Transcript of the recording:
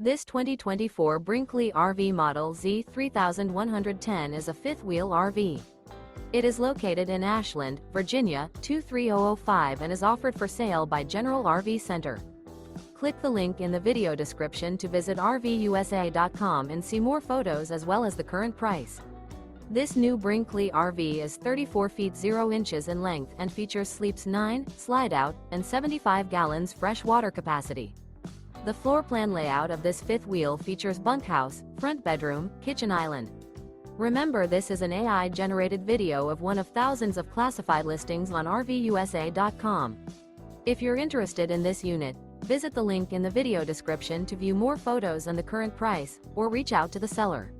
This 2024 Brinkley RV Model Z 3110 is a fifth-wheel RV. It is located in Ashland, Virginia, 23005 and is offered for sale by General RV Center. Click the link in the video description to visit RVUSA.com and see more photos as well as the current price. This new Brinkley RV is 34 feet 0 inches in length and features sleeps 9, Slideout, and 75 gallons fresh water capacity. The floor plan layout of this fifth wheel features bunkhouse, front bedroom, kitchen island. Remember, this is an AI-generated video of one of thousands of classified listings on RVUSA.com. If you're interested in this unit, visit the link in the video description to view more photos and the current price, or reach out to the seller.